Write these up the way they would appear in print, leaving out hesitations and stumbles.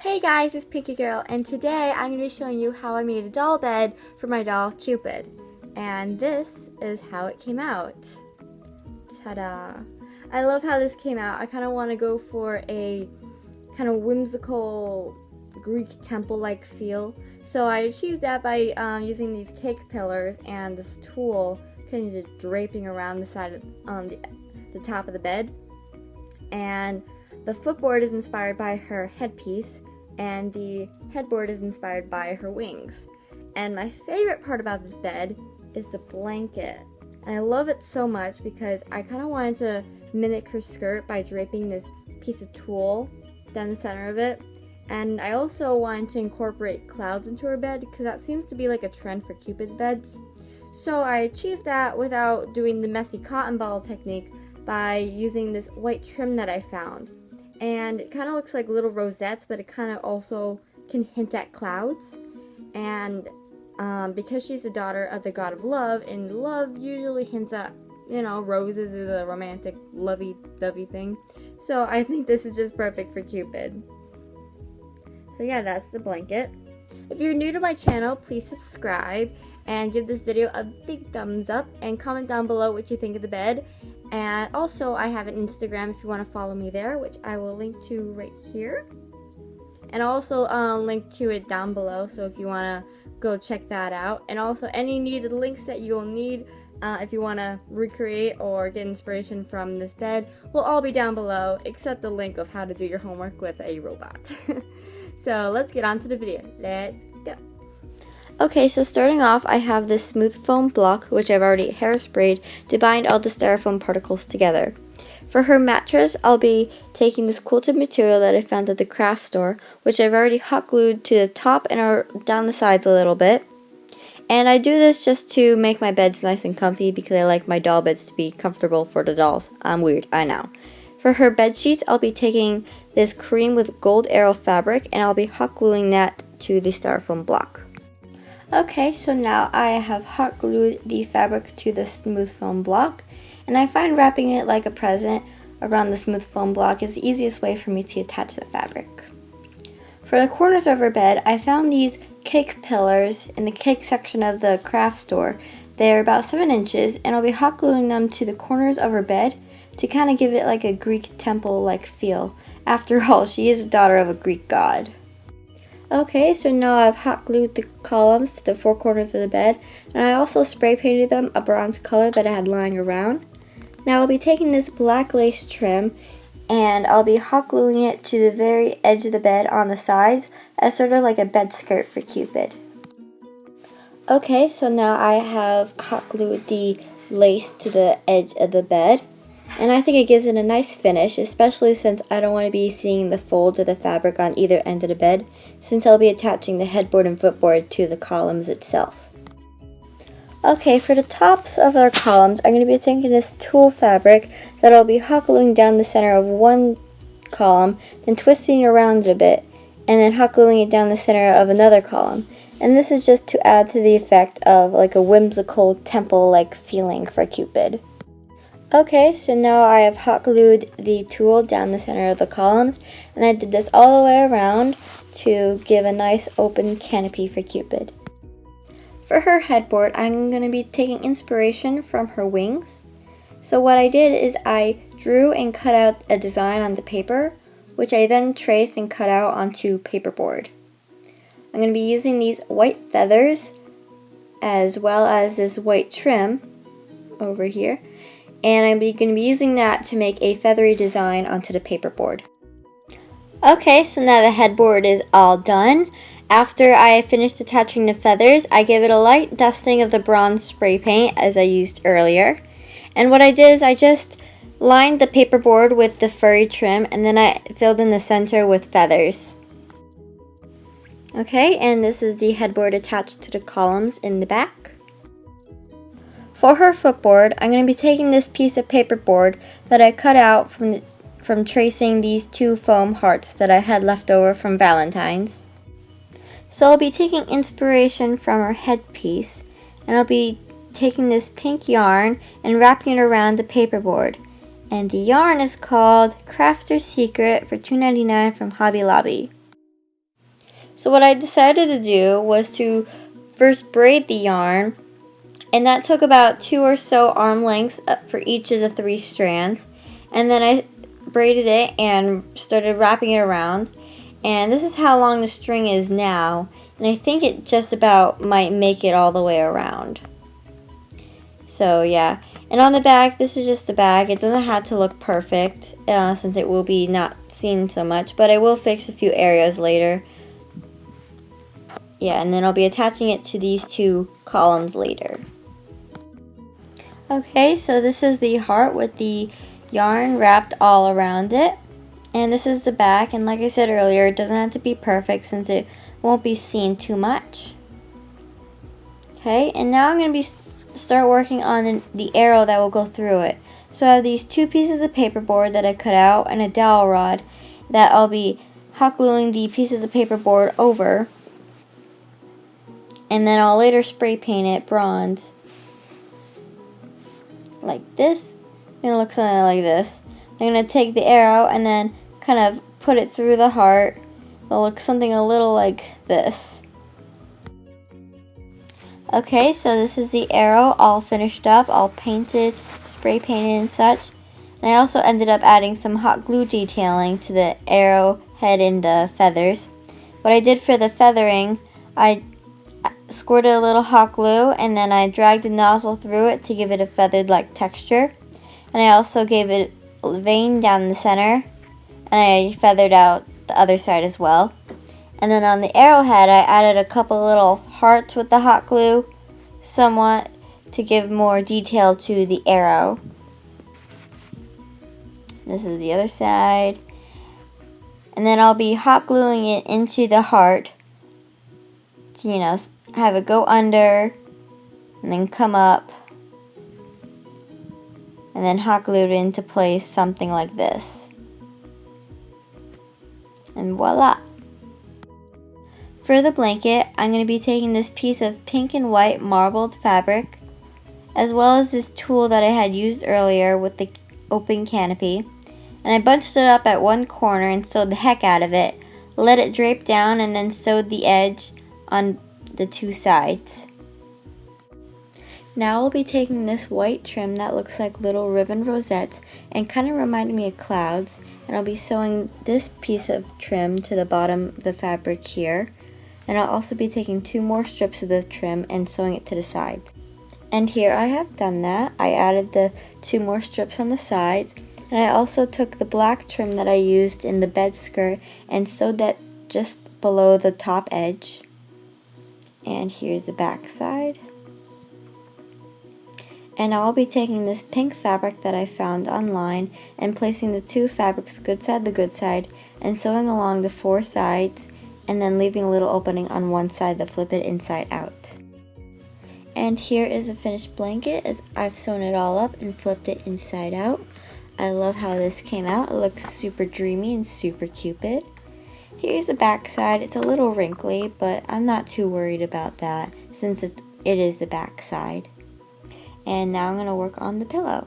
Hey guys, it's Pinky Girl, and today I'm going to be showing you how I made a doll bed for my doll Cupid. And this is how it came out. Ta-da! I love how this came out. I kind of want to go for a kind of whimsical Greek temple-like feel. So I achieved that by using these cake pillars and this tool kind of just draping around the side of the top of the bed. And the footboard is inspired by her headpiece, and the headboard is inspired by her wings. And my favorite part about this bed is the blanket. And I love it so much because I kind of wanted to mimic her skirt by draping this piece of tulle down the center of it. And I also wanted to incorporate clouds into her bed because that seems to be like a trend for Cupid beds. So I achieved that without doing the messy cotton ball technique by using this white trim that I found. And it kind of looks like little rosettes, but it kind of also can hint at clouds. And because she's the daughter of the god of love, and love usually hints at, roses is a romantic lovey-dovey thing. So I think this is just perfect for Cupid. So yeah, that's the blanket. If you're new to my channel, please subscribe and give this video a big thumbs up and comment down below what you think of the bed. And also, I have an Instagram if you want to follow me there, which I will link to right here. And I'll also link to it down below, so if you want to go check that out. And also, any needed links that you'll need if you want to recreate or get inspiration from this bed will all be down below, except the link of how to do your homework with a robot. So let's get on to the video. Let's go. Okay, so starting off, I have this smooth foam block, which I've already hairsprayed to bind all the styrofoam particles together. For her mattress, I'll be taking this quilted material that I found at the craft store, which I've already hot glued to the top and down the sides a little bit. And I do this just to make my beds nice and comfy because I like my doll beds to be comfortable for the dolls. I'm weird, I know. For her bed sheets, I'll be taking this cream with gold arrow fabric, and I'll be hot gluing that to the styrofoam block. Okay, so now I have hot glued the fabric to the smooth foam block, and I find wrapping it like a present around the smooth foam block is the easiest way for me to attach the fabric. For the corners of her bed, I found these cake pillars in the cake section of the craft store. They're about 7 inches, and I'll be hot gluing them to the corners of her bed to kind of give it like a Greek temple-like feel. After all, she is a daughter of a Greek god. Okay, so now I've hot glued the columns to the 4 corners of the bed, and I also spray painted them a bronze color that I had lying around. Now I'll be taking this black lace trim, and I'll be hot gluing it to the very edge of the bed on the sides as sort of like a bed skirt for Cupid. Okay, so now I have hot glued the lace to the edge of the bed, and I think it gives it a nice finish, especially since I don't want to be seeing the folds of the fabric on either end of the bed, since I'll be attaching the headboard and footboard to the columns itself. Okay, for the tops of our columns, I'm going to be taking this tulle fabric that I'll be hot gluing down the center of one column, then twisting it around a bit, and then hot gluing it down the center of another column. And this is just to add to the effect of like a whimsical temple-like feeling for Cupid. Okay, so now I have hot glued the tulle down the center of the columns, and I did this all the way around to give a nice open canopy for Cupid. For her headboard, I'm going to be taking inspiration from her wings. So what I did is I drew and cut out a design on the paper, which I then traced and cut out onto paperboard. I'm going to be using these white feathers as well as this white trim over here. And I'm going to be using that to make a feathery design onto the paperboard. Okay, so now the headboard is all done. After I finished attaching the feathers, I give it a light dusting of the bronze spray paint as I used earlier. And what I did is I just lined the paperboard with the furry trim, and then I filled in the center with feathers. Okay, and this is the headboard attached to the columns in the back. For her footboard, I'm going to be taking this piece of paperboard that I cut out from tracing these 2 foam hearts that I had left over from Valentine's. So I'll be taking inspiration from her headpiece, and I'll be taking this pink yarn and wrapping it around the paperboard. And the yarn is called Crafter's Secret for $2.99 from Hobby Lobby. So what I decided to do was to first braid the yarn, and that took about 2 or so arm lengths for each of the 3 strands. And then I braided it and started wrapping it around. And this is how long the string is now. And I think it just about might make it all the way around. So yeah. And on the back, this is just a bag. It doesn't have to look perfect since it will be not seen so much. But I will fix a few areas later. Yeah, and then I'll be attaching it to these 2 columns later. Okay, so this is the heart with the yarn wrapped all around it. And this is the back, and like I said earlier, it doesn't have to be perfect since it won't be seen too much. Okay, and now I'm going to start working on the arrow that will go through it. So I have these 2 pieces of paperboard that I cut out and a dowel rod that I'll be hot gluing the pieces of paperboard over. And then I'll later spray paint it bronze. Like this. It's going to look something like this. I'm going to take the arrow and then kind of put it through the heart. It'll look something a little like this. Okay, so this is the arrow all finished up, all painted, spray painted and such. And I also ended up adding some hot glue detailing to the arrow head and the feathers. What I did for the feathering, I squirted a little hot glue and then I dragged a nozzle through it to give it a feathered like texture. And I also gave it a vein down the center and I feathered out the other side as well. And then on the arrowhead I added a couple little hearts with the hot glue somewhat to give more detail to the arrow. This is the other side. And then I'll be hot gluing it into the heart to, you know, have it go under and then come up and then hot glue it into place something like this. And voila! For the blanket, I'm going to be taking this piece of pink and white marbled fabric as well as this tulle that I had used earlier with the open canopy, and I bunched it up at one corner and sewed the heck out of it, let it drape down and then sewed the edge on the 2 sides. Now I'll be taking this white trim that looks like little ribbon rosettes and kind of reminded me of clouds, and I'll be sewing this piece of trim to the bottom of the fabric here. And I'll also be taking 2 more strips of the trim and sewing it to the sides. And here I have done that. I added the 2 more strips on the sides, and I also took the black trim that I used in the bed skirt and sewed that just below the top edge. And here's the back side. And I'll be taking this pink fabric that I found online and placing the 2 fabrics good side to good side and sewing along the 4 sides and then leaving a little opening on one side to flip it inside out. And here is a finished blanket as I've sewn it all up and flipped it inside out. I love how this came out. It looks super dreamy and super Cupid. Here's the back side. It's a little wrinkly, but I'm not too worried about that since it is the back side. And now I'm going to work on the pillow.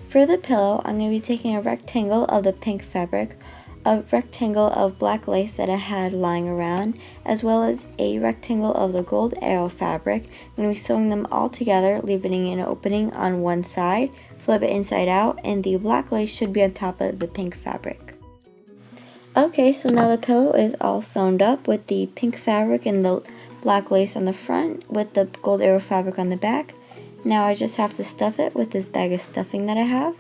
For the pillow, I'm going to be taking a rectangle of the pink fabric, a rectangle of black lace that I had lying around, as well as a rectangle of the gold arrow fabric. I'm going to be sewing them all together, leaving an opening on one side, flip it inside out, and the black lace should be on top of the pink fabric. Okay, so now the pillow is all sewn up with the pink fabric and the black lace on the front with the gold arrow fabric on the back. Now I just have to stuff it with this bag of stuffing that I have.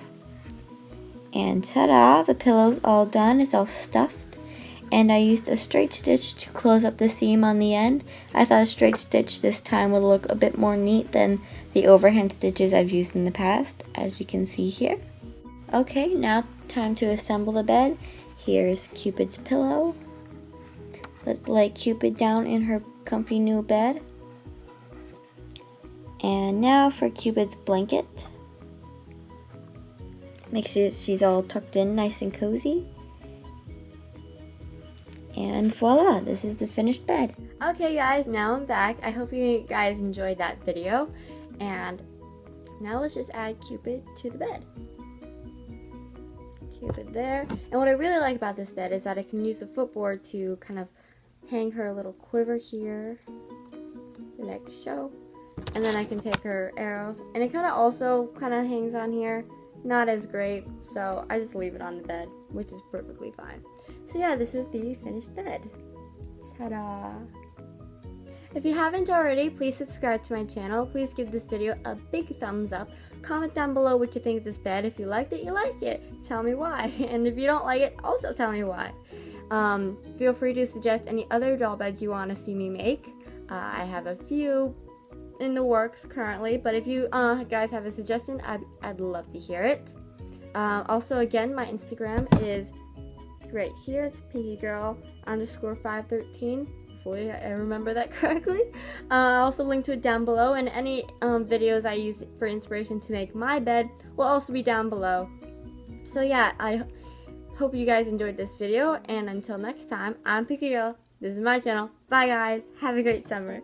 And ta-da, the pillow's all done, it's all stuffed. And I used a straight stitch to close up the seam on the end. I thought a straight stitch this time would look a bit more neat than the overhand stitches I've used in the past, as you can see here. Okay, now time to assemble the bed. Here's Cupid's pillow. Let's lay Cupid down in her comfy new bed. And now for Cupid's blanket. Make sure she's all tucked in nice and cozy. And voila, this is the finished bed. Okay guys, now I'm back. I hope you guys enjoyed that video. And now let's just add Cupid to the bed. Cupid there. And what I really like about this bed is that I can use the footboard to kind of hang her little quiver here, like so. And then I can take her arrows. And it kind of also kind of hangs on here. Not as great, so I just leave it on the bed, which is perfectly fine. So yeah, this is the finished bed. Ta-da! If you haven't already, please subscribe to my channel. Please give this video a big thumbs up. Comment down below what you think of this bed. If you liked it, you like it. Tell me why. And if you don't like it, also tell me why. Feel free to suggest any other doll beds you want to see me make. I have a few in the works currently, but if you guys have a suggestion, I'd love to hear it. Also, again, my Instagram is right here. It's pinkygirl_513. Hopefully I remember that correctly. I'll also link to it down below, and any videos I use for inspiration to make my bed will also be down below. So yeah, I hope you guys enjoyed this video, and until next time, I'm Pinky Girl. This is my channel. Bye guys. Have a great summer.